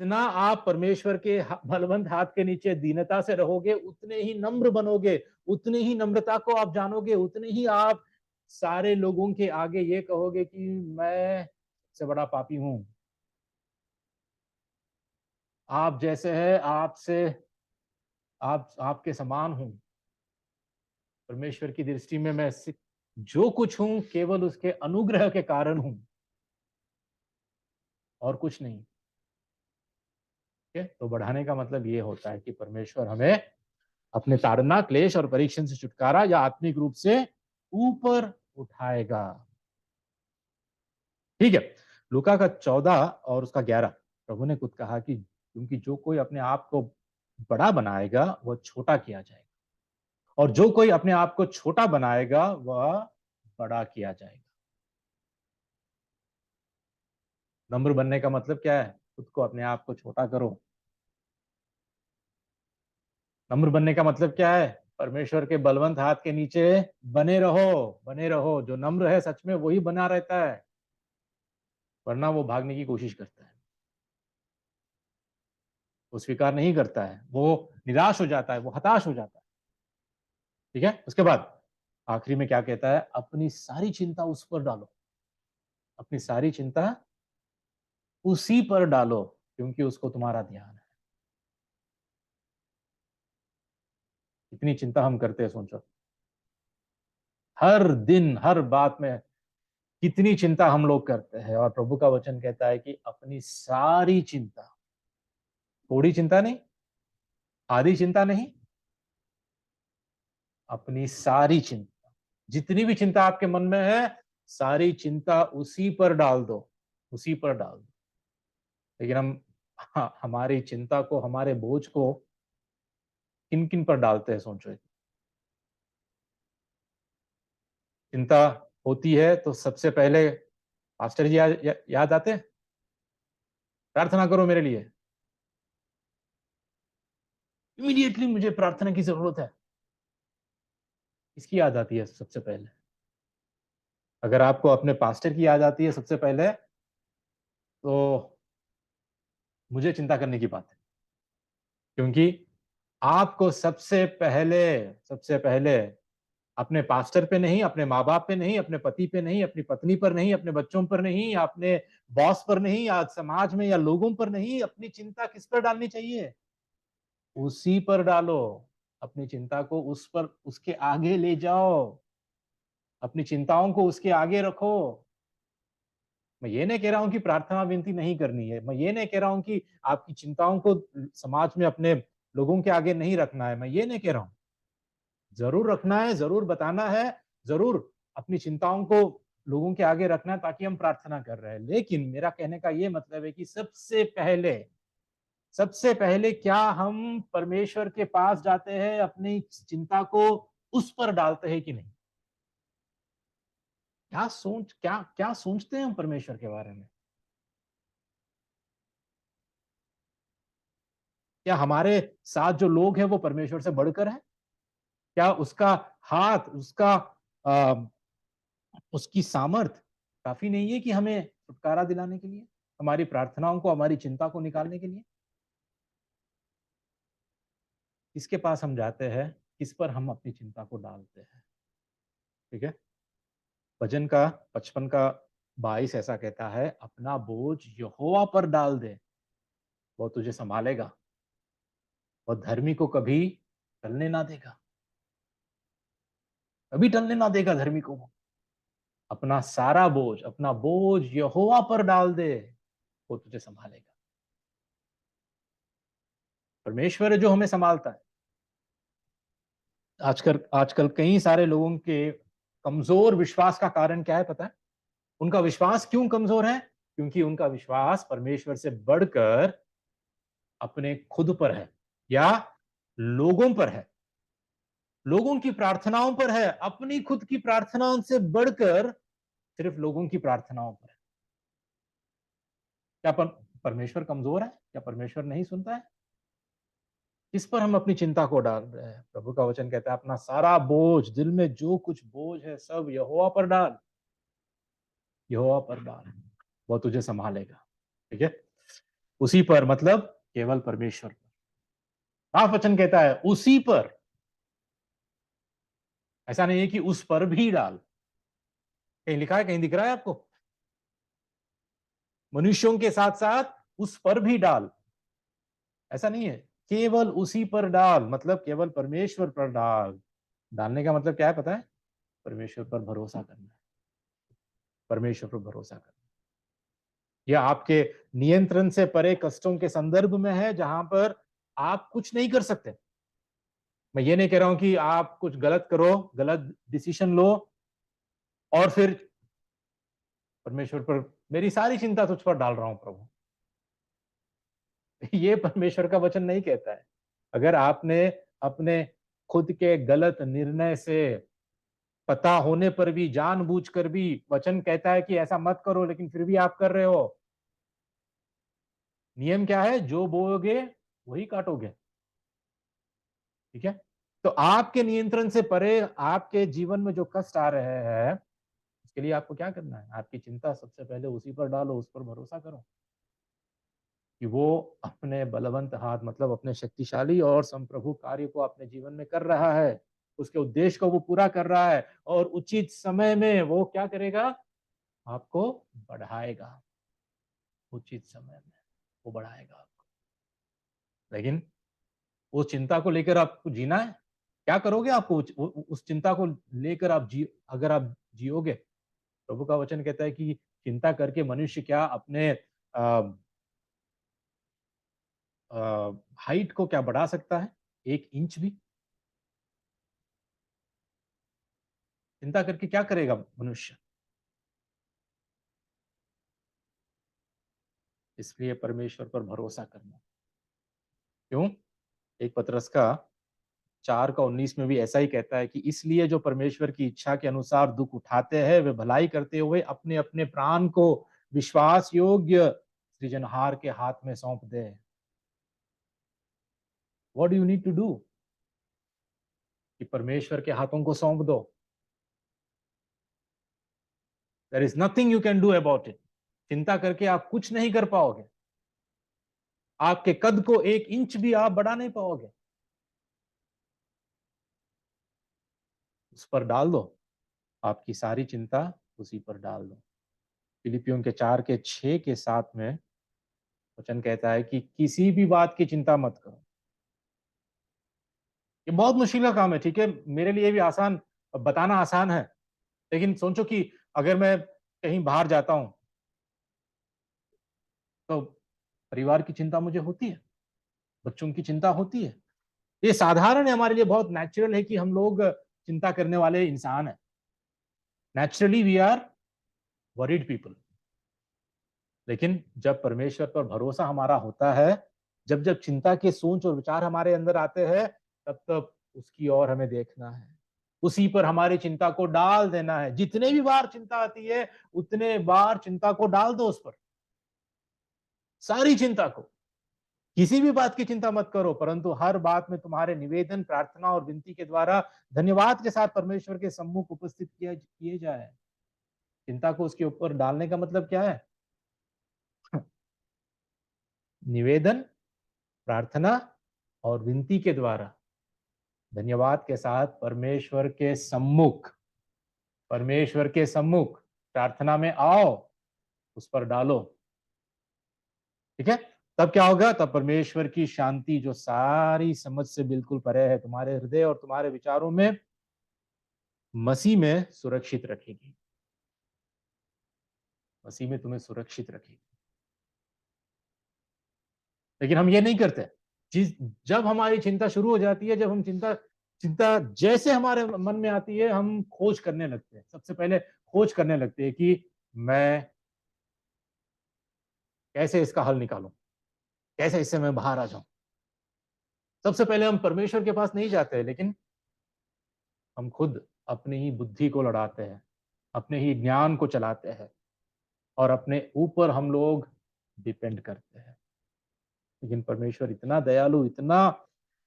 जितना आप परमेश्वर के बलवंत हाथ के नीचे दीनता से रहोगे, उतने ही नम्र बनोगे, उतने ही नम्रता को आप जानोगे, उतने ही आप सारे लोगों के आगे ये कहोगे कि मैं सबसे बड़ा पापी हूं, आप जैसे है, आप आपके समान हूं, परमेश्वर की दृष्टि में मैं जो कुछ हूं केवल उसके अनुग्रह के कारण हूं, और कुछ नहीं। ठीक है, तो बढ़ाने का मतलब ये होता है कि परमेश्वर हमें अपने ताड़ना, क्लेश और परीक्षण से छुटकारा या आत्मिक रूप से ऊपर उठाएगा। ठीक है, लूका का 14 और उसका 11, प्रभु ने खुद कहा कि क्योंकि जो कोई अपने आप को बड़ा बनाएगा वह छोटा किया जाएगा, और जो कोई अपने आप को छोटा बनाएगा वह बड़ा किया जाएगा। नम्र बनने का मतलब क्या है, खुद को अपने आप को छोटा करो। नम्र बनने का मतलब क्या है, परमेश्वर के बलवंत हाथ के नीचे बने रहो, बने रहो। जो नम्र है सच में वही बना रहता है, वरना वो भागने की कोशिश करता है, वो स्वीकार नहीं करता है, वो निराश हो जाता है, वो हताश हो जाता है। ठीक है, उसके बाद आखिरी में क्या कहता है, अपनी सारी चिंता उस पर डालो, अपनी सारी चिंता उसी पर डालो, क्योंकि उसको तुम्हारा ध्यान है। इतनी चिंता हम करते हैं, सोचो, हर दिन हर बात में कितनी चिंता हम लोग करते हैं, और प्रभु का वचन कहता है कि अपनी सारी चिंता, थोड़ी चिंता नहीं, आधी चिंता नहीं, अपनी सारी चिंता, जितनी भी चिंता आपके मन में है, सारी चिंता उसी पर डाल दो, उसी पर डाल दो। लेकिन हम हमारी चिंता को, हमारे बोझ को किन किन पर डालते हैं, सोचो। चिंता होती है तो सबसे पहले पास्टर जी याद आते हैं, प्रार्थना करो मेरे लिए, इमीडिएटली मुझे प्रार्थना की जरूरत है। किसकी याद आती है सबसे पहले? अगर आपको अपने पास्टर की याद आती है सबसे पहले, तो मुझे चिंता करने की बात है। क्योंकि आपको सबसे पहले अपने पास्टर पे नहीं, अपने माँ-बाप पे नहीं, अपने पति पे नहीं, अपनी पत्नी पर नहीं, अपने बच्चों पर नहीं, या अपने बॉस पर नहीं, या समाज में या लोगों पर नहीं, अपनी चिंता किस पर डालनी चाहिए? उसी पर डालो। अपनी चिंता को उस पर, उसके आगे ले जाओ। अपनी चिंताओं को उसके आगे रखो। मैं ये नहीं कह रहा हूँ कि प्रार्थना विनती नहीं करनी है। मैं ये नहीं कह रहा हूँ कि आपकी चिंताओं को समाज में अपने लोगों के आगे नहीं रखना है। मैं ये नहीं कह रहा हूँ। ज़रूर रखना है, ज़रूर बताना है, ज़रूर अपनी चिंताओं को लोगों के आगे रखना है ताकि हम प्रार्थना कर रहे हैं। लेकिन मेरा कहने का ये मतलब है कि सबसे पहले क्या हम परमेश्वर के पास जाते हैं, अपनी चिंता को उस पर डालते हैं कि नहीं? क्या क्या सोचते हैं हम परमेश्वर के बारे में? क्या हमारे साथ जो लोग हैं वो परमेश्वर से बढ़कर हैं? क्या उसका हाथ, अ, उसकी सामर्थ काफ़ी नहीं है कि हमें छुटकारा दिलाने के लिए? हमारी प्रार्थनाओं को, हमारी चिंता को निकालने के लिए? किसके पास हम जाते हैं? किस पर हम अपनी चिंता को डालते हैं? ठीक है? भजन का 55 का 22 ऐसा कहता है, अपना बोझ यहोवा पर डाल दे, वो तुझे सँभालेगा। और धर्मी को कभी टलने ना देगा। कभी टलने ना देगा धर्मी को वो। अपना बोझ यहोवा पर डाल दे, वो तुझे सँभालेगा। परमेश्वर है जो हमें सँभालता है। आजकल आजकल कई सारे लोगों के कमज़ोर विश्वास का कारण क्या है पता है? उनका विश्वास क्यों कमज़ोर है? क्योंकि उनका विश्वास परमेश्वर से बढ़कर अपने खुद पर है, या लोगों पर है। लोगों की प्रार्थनाओं पर है, अपनी खुद की प्रार्थनाओं से बढ़कर सिर्फ लोगों की प्रार्थनाओं पर है। क्या परमेश्वर कमजोर है? क्या परमेश्वर नहीं सुनता है? किस पर हम अपनी चिंता को डाल रहे हैं? प्रभु का वचन कहता है, अपना सारा बोझ, दिल में जो कुछ बोझ है सब यहोवा पर डाल। यहोवा पर डाल, वो तुझे संभालेगा। ठीक है? उसी पर मतलब केवल परमेश्वर पर। साफ वचन कहता है उसी पर। ऐसा नहीं है कि उस पर भी डाल। कहीं लिखा है, कहीं दिख रहा है आपको? मनुष्यों के साथ साथ उस पर भी डाल, ऐसा नहीं है। केवल उसी पर डाल, मतलब केवल परमेश्वर पर डाल। डालने का मतलब क्या है पता है? परमेश्वर पर भरोसा करना है। परमेश्वर पर भरोसा करना। यह आपके नियंत्रण से परे कष्टों के संदर्भ में है, जहां पर आप कुछ नहीं कर सकते। मैं ये नहीं कह रहा हूं कि आप कुछ गलत करो, गलत डिसीजन लो और फिर परमेश्वर पर, मेरी सारी चिंता तुझ पर डाल रहा हूं प्रभु। ये परमेश्वर का वचन नहीं कहता है। अगर आपने अपने खुद के गलत निर्णय से, पता होने पर भी, जानबूझकर भी, वचन कहता है कि ऐसा मत करो लेकिन फिर भी आप कर रहे हो, नियम क्या है? जो बोओगे वही काटोगे। ठीक है? तो आपके नियंत्रण से परे आपके जीवन में जो कष्ट आ रहे हैं, उसके लिए आपको क्या करना है? आपकी चिंता सबसे पहले उसी पर डालो, उस पर भरोसा करो कि वो अपने बलवंत हाथ, मतलब अपने शक्तिशाली और संप्रभु कार्य को अपने जीवन में कर रहा है। उसके उद्देश्य को वो पूरा कर रहा है और उचित समय में वो क्या करेगा? आपको बढ़ाएगा। उचित समय में वो बढ़ाएगा आपको। लेकिन उस चिंता को लेकर आपको जीना है। क्या करोगे? आपको उस चिंता को लेकर अगर आप जियोगे, प्रभु का वचन कहता है कि चिंता करके मनुष्य क्या अपने हाइट को क्या बढ़ा सकता है? 1 इंच भी? चिंता करके क्या करेगा मनुष्य? इसलिए परमेश्वर पर भरोसा करना। क्यों? एक पतरस का 4:19 में भी ऐसा ही कहता है कि इसलिए जो परमेश्वर की इच्छा के अनुसार दुख उठाते हैं, वे भलाई करते हुए अपने अपने प्राण को विश्वास योग्य सृजनहार के हाथ में सौंप दे। What do you need to do? कि परमेश्वर के हाथों को सौंप दो। There is nothing you can do about it. चिंता करके आप कुछ नहीं कर पाओगे। आपके कद को 1 इंच भी आप बढ़ा नहीं पाओगे। उस पर डाल दो, आपकी सारी चिंता उसी पर डाल दो। फिलिपियों के 4:6 के साथ में वचन कहता है कि किसी भी बात की चिंता मत करो। ये बहुत मुश्किल का काम है, ठीक है, मेरे लिए भी आसान, बताना आसान है, लेकिन सोचो कि अगर मैं कहीं बाहर जाता हूं तो परिवार की चिंता मुझे होती है, बच्चों की चिंता होती है। ये साधारण है, हमारे लिए बहुत नेचुरल है कि हम लोग चिंता करने वाले इंसान हैं। Naturally we are worried people. लेकिन जब परमेश्वर पर भरोसा हमारा होता है, जब जब चिंता के सोच और विचार हमारे अंदर आते हैं, तब तब उसकी ओर हमें देखना है, उसी पर हमारी चिंता को डाल देना है। जितने भी बार चिंता आती है, उतने बार चिंता को डाल दो उस पर, सारी चिंता को। किसी भी बात की चिंता मत करो, परंतु हर बात में तुम्हारे निवेदन, प्रार्थना और विनती के द्वारा धन्यवाद के साथ परमेश्वर के सम्मुख उपस्थित किए जाए। चिंता को उसके ऊपर डालने का मतलब क्या है? निवेदन, प्रार्थना और विनती के द्वारा धन्यवाद के साथ परमेश्वर के सम्मुख प्रार्थना में आओ, उस पर डालो। ठीक है? तब क्या होगा? तब परमेश्वर की शांति, जो सारी समझ से बिल्कुल परे है, तुम्हारे हृदय और तुम्हारे विचारों में मसीह में सुरक्षित रखेगी। मसीह में तुम्हें सुरक्षित रखेगी। लेकिन हम ये नहीं करते। जिस जब हमारी चिंता शुरू हो जाती है, जब हम चिंता चिंता जैसे हमारे मन में आती है, हम खोज करने लगते हैं। सबसे पहले खोज करने लगते हैं कि मैं कैसे इसका हल निकालूं, कैसे इससे मैं बाहर आ जाऊं। सबसे पहले हम परमेश्वर के पास नहीं जाते, लेकिन हम खुद अपनी ही बुद्धि को लड़ाते हैं, अपने ही ज्ञान को चलाते हैं और अपने ऊपर हम लोग डिपेंड करते हैं। लेकिन परमेश्वर इतना दयालु,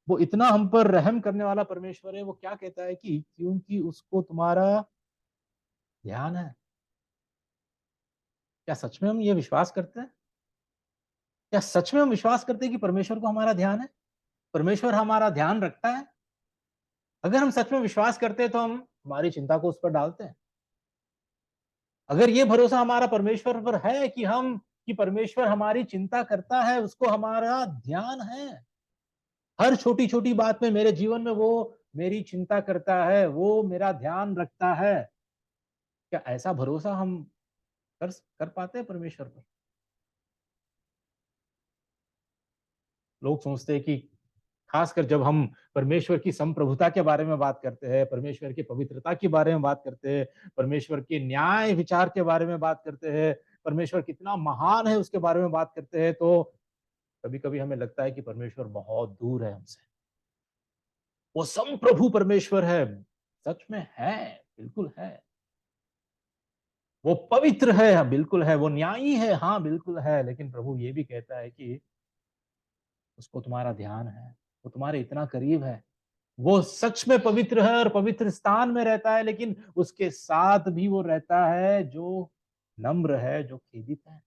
वो इतना हम पर रहम करने वाला परमेश्वर है। वो क्या कहता है कि क्योंकि उसको तुम्हारा ध्यान है। क्या सच में हम ये विश्वास करते हैं? क्या सच में हम विश्वास करते हैं कि परमेश्वर को हमारा ध्यान है? परमेश्वर हमारा ध्यान रखता है? अगर हम सच में विश्वास करते हैं तो हम हमारी चिंता को उस पर डालते हैं। अगर ये भरोसा हमारा परमेश्वर पर है कि परमेश्वर हमारी चिंता करता है, उसको हमारा ध्यान है, हर छोटी छोटी बात में मेरे जीवन में वो मेरी चिंता करता है, वो मेरा ध्यान रखता है, क्या ऐसा भरोसा हम कर कर पाते हैं परमेश्वर पर? लोग सोचते हैं कि खासकर जब हम परमेश्वर की संप्रभुता के बारे में बात करते हैं, परमेश्वर की पवित्रता के बारे में बात करते हैं, परमेश्वर के न्याय विचार के बारे में बात करते हैं, परमेश्वर कितना महान है उसके बारे में बात करते हैं, तो कभी कभी हमें लगता है कि परमेश्वर बहुत दूर है हमसे। वो संप्रभु परमेश्वर है। सच में है, बिल्कुल है। वो पवित्र है, हाँ, बिल्कुल है। वो न्यायी है, हाँ बिल्कुल है। लेकिन प्रभु ये भी कहता है कि उसको तुम्हारा ध्यान है, वो तुम्हारे इतना करीब है। वो सच में पवित्र है और पवित्र स्थान में रहता है, लेकिन उसके साथ भी वो रहता है जो नम्र है, जो खेदित है।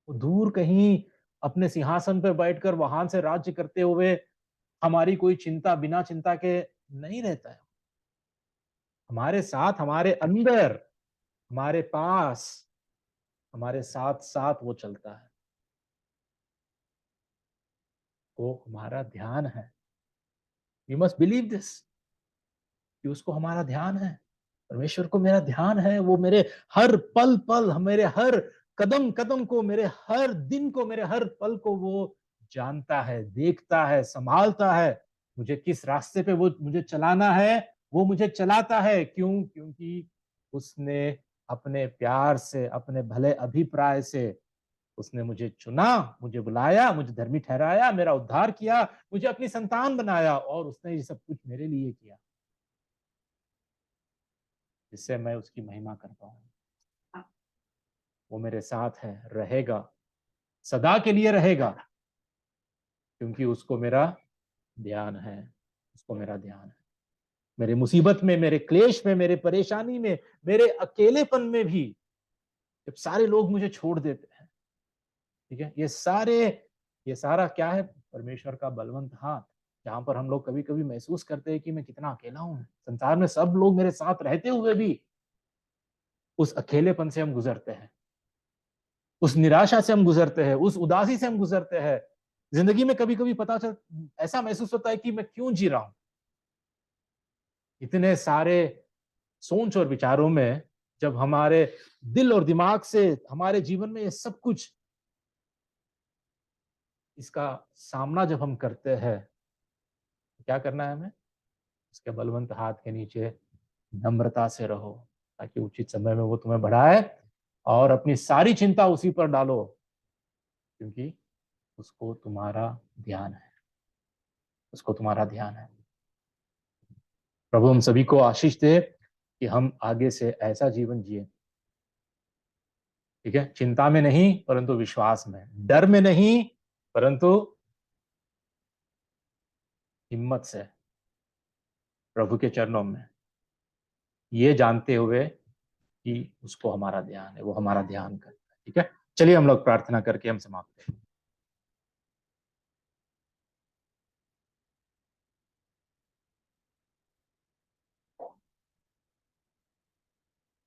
वो दूर कहीं अपने सिंहासन पर बैठकर वहां से राज्य करते हुए हमारी कोई चिंता, बिना चिंता के नहीं रहता है। हमारे साथ, हमारे अंदर, हमारे पास, हमारे साथ साथ वो चलता है। वो हमारा ध्यान है। यू मस्ट बिलीव दिस, कि उसको हमारा ध्यान है। परमेश्वर को मेरा ध्यान है। वो मेरे हर पल पल, मेरे हर कदम कदम को, मेरे हर दिन को, मेरे हर पल को वो जानता है, देखता है, संभालता है। मुझे किस रास्ते पे वो मुझे चलाना है, वो मुझे चलाता है। क्यों? क्योंकि उसने अपने प्यार से, अपने भले अभिप्राय से उसने मुझे चुना, मुझे बुलाया, मुझे धर्मी ठहराया, मेरा उद्धार किया, मुझे अपनी संतान बनाया, और उसने ये सब कुछ मेरे लिए किया, जिससे मैं उसकी महिमा कर पाऊं। वो मेरे साथ है, रहेगा, सदा के लिए रहेगा, क्योंकि उसको मेरा ध्यान है। उसको मेरा ध्यान है। मेरे मुसीबत में, मेरे क्लेश में, मेरे परेशानी में, मेरे अकेलेपन में भी, जब सारे लोग मुझे छोड़ देते हैं, ठीक है, ये सारा क्या है? परमेश्वर का बलवंत हाथ, जहां पर हम लोग कभी कभी महसूस करते हैं कि मैं कितना अकेला हूं, संसार में सब लोग मेरे साथ रहते हुए भी उस अकेलेपन से हम गुजरते हैं, उस निराशा से हम गुजरते हैं, उस उदासी से हम गुजरते हैं। जिंदगी में कभी कभी ऐसा महसूस होता है कि मैं क्यों जी रहा हूं। इतने सारे सोच और विचारों में जब हमारे दिल और दिमाग से हमारे जीवन में ये सब कुछ, इसका सामना जब हम करते हैं, तो क्या करना है हमें? उसके बलवंत हाथ के नीचे नम्रता से रहो, ताकि उचित समय में वो तुम्हें बढ़ाए, और अपनी सारी चिंता उसी पर डालो, क्योंकि उसको तुम्हारा ध्यान है, उसको तुम्हारा ध्यान है। प्रभु हम सभी को आशीष दे कि हम आगे से ऐसा जीवन जिए, ठीक है, चिंता में नहीं परंतु विश्वास में, डर में नहीं परंतु हिम्मत से प्रभु के चरणों में, ये जानते हुए कि उसको हमारा ध्यान है, वो हमारा ध्यान करता है। ठीक है, चलिए हम लोग प्रार्थना करके हम समाप्त करें।